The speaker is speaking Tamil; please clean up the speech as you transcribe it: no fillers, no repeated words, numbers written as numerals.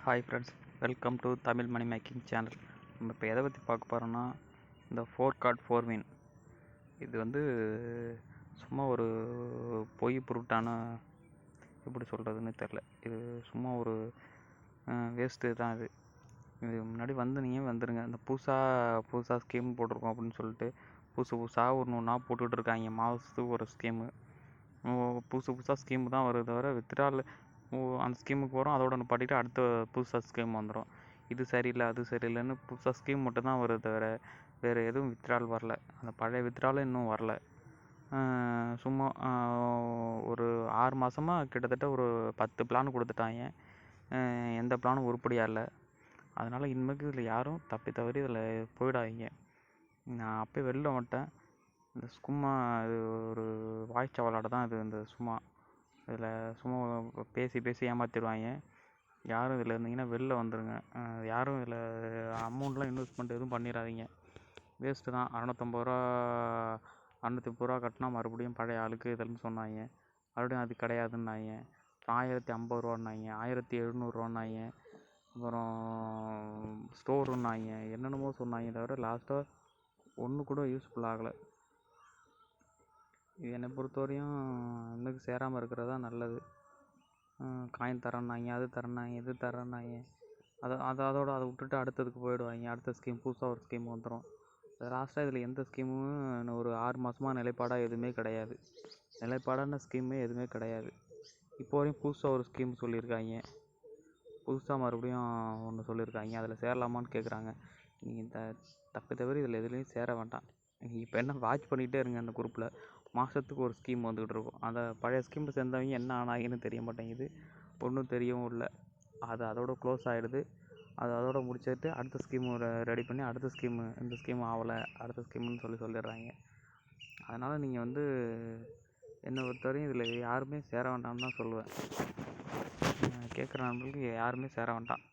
Hi friends, welcome to Tamil money making channel. நம்ம இப்போ எதை பற்றி பார்க்க போகிறோன்னா, இந்த 4 கார்ட் 4 வின். இது வந்து சும்மா ஒரு பொய் பொருட்டான, எப்படி சொல்கிறதுன்னு தெரில. இது சும்மா ஒரு வேஸ்ட்டு தான். இது முன்னாடி வந்து நீங்கள் வந்துடுங்க. இந்த புதுசாக ஸ்கீம் போட்டிருக்கோம் அப்படின்னு சொல்லிட்டு புதுசாக ஒன்றா போட்டுக்கிட்டு இருக்காங்க. மாதத்துக்கு ஒரு ஸ்கீமு, புதுசாக ஸ்கீமு தான் வருது தவிர வித்ட்ரால் அந்த ஸ்கீமுக்கு போகிறோம், அதோட நிப்பாட்டிட்டு அடுத்த புதுசாக ஸ்கீம் வந்துடும். இது சரியில்லை அது சரியில்லைன்னு புதுசாக ஸ்கீம் மட்டும் தான் வருது தவிர வேறு எதுவும் வித்ட்ரால் வரல. அந்த பழைய வித்ட்ராலும் இன்னும் வரல. சும்மா ஒரு 6 மாதமாக கிட்டத்தட்ட ஒரு 10 பிளான் கொடுத்துட்டாங்க. எந்த பிளானும் உருப்படியாக இல்லை. அதனால் இனிமேல் இதில் யாரும் தவறி இதில் போயிடாதீங்க. நான் அப்போயே வெளில வந்துட்டேன். இந்த சும்மா இது ஒரு வாய்ச்ச விளாட தான் இது. இந்த இதில் சும்மா பேசி ஏமாற்றிடுவாங்க. யாரும் இதில் இருந்தீங்கன்னா வெளில வந்துடுங்க. யாரும் இதில் அமௌண்ட்லாம் இன்வெஸ்ட்மெண்ட் எதுவும் பண்ணிடாதீங்க. வேஸ்ட்டு தான். 630 ரூபா கட்டினா மறுபடியும் பழைய ஆளுக்கு இதுன்னு சொன்னாங்க. மறுபடியும் அது கிடையாதுன்னாங்க. 1050 ரூபான்னாங்க, 1700 அப்புறம் ஸ்டோருன்னாங்க, என்னென்னமோ சொன்னாங்க. தவிர லாஸ்ட்டாக ஒன்று கூட யூஸ்ஃபுல் ஆகலை. இது என்னை பொறுத்தவரையும் இன்னும் சேராமல் இருக்கிறது தான் நல்லது. காயின் தரேன்னாங்க, அது தரேன்னாங்க, இது தரேன்னாங்க. அதோட அதை விட்டுட்டு அடுத்ததுக்கு போயிடுவாங்க. அடுத்த ஸ்கீம் புதுசாக ஒரு ஸ்கீம் வந்துடும். லாஸ்ட்டாக இதில் எந்த ஸ்கீமும் இன்னும் ஒரு 6 மாதமாக நிலைப்பாடாக எதுவுமே கிடையாது. நிலைப்பாடான ஸ்கீமே எதுவுமே கிடையாது. இப்போ வரையும் புதுசாக ஒரு ஸ்கீம் சொல்லியிருக்காங்க. புதுசாக மறுபடியும் ஒன்று சொல்லியிருக்காங்க. அதில் சேரலாமான்னு கேட்குறாங்க. நீங்கள் தவறி இதில் எதுலேயும் சேர வேண்டாம். நீங்கள் இப்போ என்ன வாட்ச் பண்ணிகிட்டே இருங்க. அந்த குரூப்பில் மாதத்துக்கு ஒரு ஸ்கீம் வந்துக்கிட்டு இருக்கும். அந்த பழைய ஸ்கீமில் சேர்ந்தவங்க என்ன ஆனாங்கன்னு தெரிய மாட்டேங்குது. ஒன்றும் தெரியவும் இல்லை. அதோட க்ளோஸ் ஆகிடுது. அதோட முடிச்சுட்டு அடுத்த ஸ்கீமு ரெடி பண்ணி அடுத்த ஸ்கீமு, இந்த ஸ்கீம் ஆகலை அடுத்த ஸ்கீமுன்னு சொல்லிடுறாங்க. அதனால் நீங்கள் வந்து என்னை பொறுத்தவரையும் இதில் யாருமே சேர வேண்டாம்னு தான் சொல்லுவேன். கேட்குற நண்பர்களுக்கு யாருமே சேர வேண்டாம்.